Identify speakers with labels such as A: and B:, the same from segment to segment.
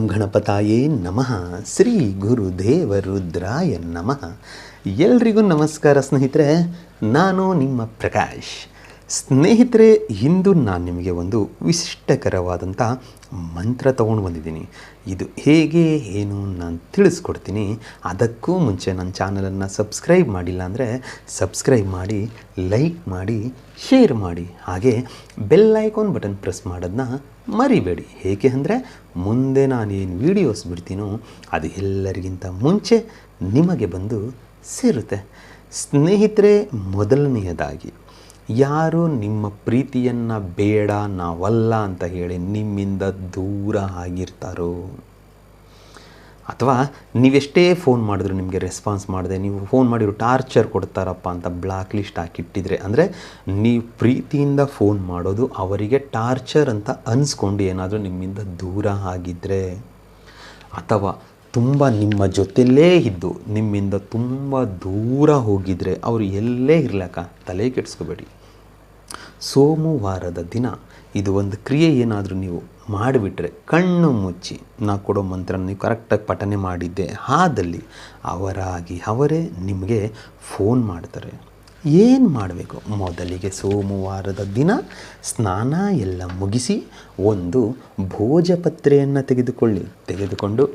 A: ಗಣಪತಾಯೇ ನಮಃ. ಶ್ರೀ ಗುರುದೇವ ರುದ್ರಾಯ ನಮಃ. ಎಲ್ರಿಗೂ ನಮಸ್ಕಾರ ಸ್ನೇಹಿತರೆ, ನಾನು ನಿಮ್ಮ ಪ್ರಕಾಶ್. ಸ್ನೇಹಿತರೆ, ಇಂದು ನಾನು ನಿಮಗೆ ಒಂದು ವಿಶಿಷ್ಟಕರವಾದಂಥ ಮಂತ್ರ ತೊಗೊಂಡು ಬಂದಿದ್ದೀನಿ. ಇದು ಹೇಗೆ ಏನು ನಾನು ತಿಳಿಸ್ಕೊಡ್ತೀನಿ. ಅದಕ್ಕೂ ಮುಂಚೆ ನನ್ನ ಚಾನಲನ್ನು ಸಬ್ಸ್ಕ್ರೈಬ್ ಮಾಡಿಲ್ಲ ಅಂದರೆ ಸಬ್ಸ್ಕ್ರೈಬ್ ಮಾಡಿ, ಲೈಕ್ ಮಾಡಿ, ಶೇರ್ ಮಾಡಿ, ಹಾಗೆ ಬೆಲ್ ಐಕಾನ್ ಬಟನ್ ಪ್ರೆಸ್ ಮಾಡೋದನ್ನ ಮರಿಬೇಡಿ. ಹೇಗೆ ಅಂದರೆ ಮುಂದೆ ನಾನೇನು ವೀಡಿಯೋಸ್ ಬಿಡ್ತೀನೋ ಅದು ಎಲ್ಲರಿಗಿಂತ ಮುಂಚೆ ನಿಮಗೆ ಬಂದು ಸೇರುತ್ತೆ. ಸ್ನೇಹಿತರೆ, ಮೊದಲನೆಯದಾಗಿ ಯಾರು ನಿಮ್ಮ ಪ್ರೀತಿಯನ್ನು ಬೇಡ, ನಾವಲ್ಲ ಅಂತ ಹೇಳಿ ನಿಮ್ಮಿಂದ ದೂರ ಆಗಿರ್ತಾರೋ, ಅಥವಾ ನೀವೆಷ್ಟೇ ಫೋನ್ ಮಾಡಿದ್ರು ನಿಮಗೆ ರೆಸ್ಪಾನ್ಸ್ ಮಾಡದೆ, ನೀವು ಫೋನ್ ಮಾಡಿರೋ ಟಾರ್ಚರ್ ಕೊಡ್ತಾರಪ್ಪ ಅಂತ ಬ್ಲಾಕ್ ಲಿಸ್ಟ್ ಹಾಕಿಟ್ಟಿದ್ರೆ, ಅಂದರೆ ನೀವು ಪ್ರೀತಿಯಿಂದ ಫೋನ್ ಮಾಡೋದು ಅವರಿಗೆ ಟಾರ್ಚರ್ ಅಂತ ಅನಿಸ್ಕೊಂಡು ಏನಾದರೂ ನಿಮ್ಮಿಂದ ದೂರ ಆಗಿದ್ದರೆ, ಅಥವಾ ತುಂಬ ನಿಮ್ಮ ಜೊತೆಯಲ್ಲೇ ಇದ್ದು ನಿಮ್ಮಿಂದ ತುಂಬ ದೂರ ಹೋಗಿದರೆ, ಅವರು ಎಲ್ಲೇ ಇರ್ಲಕ್ಕ ತಲೆ ಕೆಡಿಸ್ಕೋಬೇಡಿ. ಸೋಮವಾರದ ದಿನ ಇದು ಒಂದು ಕ್ರಿಯೆ ಏನಾದರೂ ನೀವು ಮಾಡಿಬಿಟ್ರೆ, ಕಣ್ಣು ಮುಚ್ಚಿ ನಾ ಕೊಡೋ ಮಂತ್ರ ನೀವು ಕರೆಕ್ಟಾಗಿ ಪಠನೆ ಮಾಡಿದ್ದೆ ಆದಲ್ಲಿ ಅವರಾಗಿ ಅವರೇ ನಿಮಗೆ ಫೋನ್ ಮಾಡ್ತಾರೆ. ಏನು ಮಾಡಬೇಕು? ಮೊದಲಿಗೆ ಸೋಮವಾರದ ದಿನ ಸ್ನಾನ ಎಲ್ಲ ಮುಗಿಸಿ ಒಂದು ಭೋಜಪತ್ರೆಯನ್ನು ತೆಗೆದುಕೊಂಡು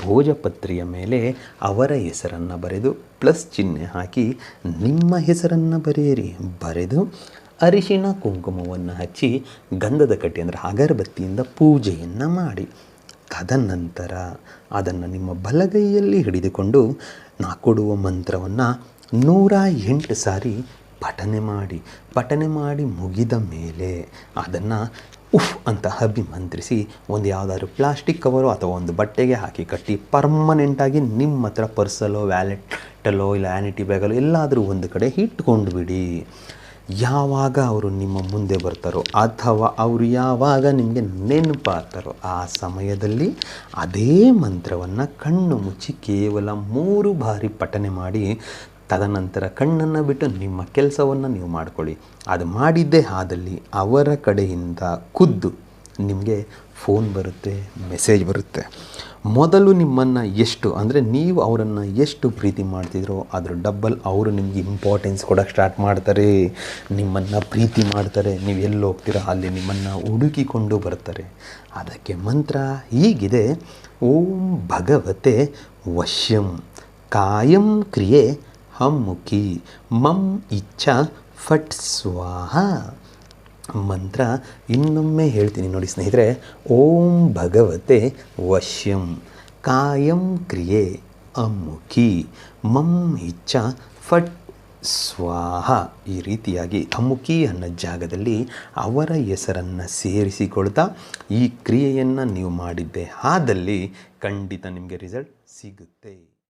A: ಭೋಜಪತ್ರೆಯ ಮೇಲೆ ಅವರ ಹೆಸರನ್ನು ಬರೆದು ಪ್ಲಸ್ ಚಿಹ್ನೆ ಹಾಕಿ ನಿಮ್ಮ ಹೆಸರನ್ನು ಬರೆದು ಅರಿಶಿಣ ಕುಂಕುಮವನ್ನು ಹಚ್ಚಿ ಗಂಧದ ಕಡ್ಡಿ ಅಂದರೆ ಅಗರಬತ್ತಿಯಿಂದ ಪೂಜೆಯನ್ನು ಮಾಡಿ, ತದನಂತರ ಅದನ್ನು ನಿಮ್ಮ ಬಲಗೈಯಲ್ಲಿ ಹಿಡಿದುಕೊಂಡು ನಾ ಕೊಡುವ ಮಂತ್ರವನ್ನು 108 ಸಾರಿ ಪಠನೆ ಮಾಡಿ ಮುಗಿದ ಮೇಲೆ ಅದನ್ನು ಉಫ್ ಅಂತ ಅಭಿಮಂತ್ರಿಸಿ ಒಂದು ಯಾವುದಾದ್ರು ಪ್ಲಾಸ್ಟಿಕ್ ಕವರು ಅಥವಾ ಒಂದು ಬಟ್ಟೆಗೆ ಹಾಕಿ ಕಟ್ಟಿ ಪರ್ಮನೆಂಟಾಗಿ ನಿಮ್ಮ ಹತ್ರ ಪರ್ಸಲ್ಲೋ, ವ್ಯಾಲೆಟಲ್ಲೋ, ಇಲ್ಲ ವ್ಯಾನಿಟಿ ಬ್ಯಾಗಲ್ಲೋ ಎಲ್ಲಾದರೂ ಒಂದು ಕಡೆ ಇಟ್ಕೊಂಡು ಬಿಡಿ. ಯಾವಾಗ ಅವರು ನಿಮ್ಮ ಮುಂದೆ ಬರ್ತಾರೋ ಅಥವಾ ಅವರು ಯಾವಾಗ ನಿಮಗೆ ನೆನಪಾಗ್ತಾರೋ ಆ ಸಮಯದಲ್ಲಿ ಅದೇ ಮಂತ್ರವನ್ನು ಕಣ್ಣು ಮುಚ್ಚಿ ಕೇವಲ 3 ಬಾರಿ ಪಠನೆ ಮಾಡಿ, ತದನಂತರ ಕಣ್ಣನ್ನು ಬಿಟ್ಟು ನಿಮ್ಮ ಕೆಲಸವನ್ನು ನೀವು ಮಾಡಿಕೊಳ್ಳಿ. ಅದು ಮಾಡಿದ್ದೇ ಆದಲ್ಲಿ ಅವರ ಕಡೆಯಿಂದ ಖುದ್ದು ನಿಮಗೆ ಫೋನ್ ಬರುತ್ತೆ, ಮೆಸೇಜ್ ಬರುತ್ತೆ. ಮೊದಲು ನಿಮ್ಮನ್ನು ಎಷ್ಟು ಅಂದರೆ ನೀವು ಅವರನ್ನು ಎಷ್ಟು ಪ್ರೀತಿ ಮಾಡ್ತಿದ್ರೋ ಅದ್ರ ಡಬ್ಬಲ್ ಅವರು ನಿಮಗೆ ಇಂಪಾರ್ಟೆನ್ಸ್ ಕೊಡೋಕ್ಕೆ ಸ್ಟಾರ್ಟ್ ಮಾಡ್ತಾರೆ, ನಿಮ್ಮನ್ನು ಪ್ರೀತಿ ಮಾಡ್ತಾರೆ. ನೀವು ಎಲ್ಲಿ ಹೋಗ್ತೀರೋ ಅಲ್ಲಿ ನಿಮ್ಮನ್ನು ಹುಡುಕಿಕೊಂಡು ಬರ್ತಾರೆ. ಅದಕ್ಕೆ ಮಂತ್ರ ಹೀಗಿದೆ: ಓಂ ಭಗವತೆ ವಶ್ಯಂ ಕಾಯಂ ಕ್ರಿಯೆ ಹಮ್ಮುಖಿ ಮಂ ಇಚ್ಛಾ ಫಟ್ ಸ್ವಾಹ. ಮಂತ್ರ ಇನ್ನೊಮ್ಮೆ ಹೇಳ್ತೀನಿ ನೋಡಿ ಸ್ನೇಹಿತರೆ. ಓಂ ಭಗವತೆ ವಶ್ಯಂ ಕಾಯಂ ಕ್ರಿಯೆ ಅಮ್ಮುಖಿ ಮಂ ಇಚ್ಛಾ ಫಟ್ ಸ್ವಾಹ. ಈ ರೀತಿಯಾಗಿ ಅಮ್ಮುಖಿ ಅನ್ನೋ ಜಾಗದಲ್ಲಿ ಅವರ ಹೆಸರನ್ನು ಸೇರಿಸಿಕೊಳ್ತಾ ಈ ಕ್ರಿಯೆಯನ್ನು ನೀವು ಮಾಡಿದ್ದೆ ಆದಲ್ಲಿ ಖಂಡಿತ ನಿಮಗೆ ರಿಸಲ್ಟ್ ಸಿಗುತ್ತೆ.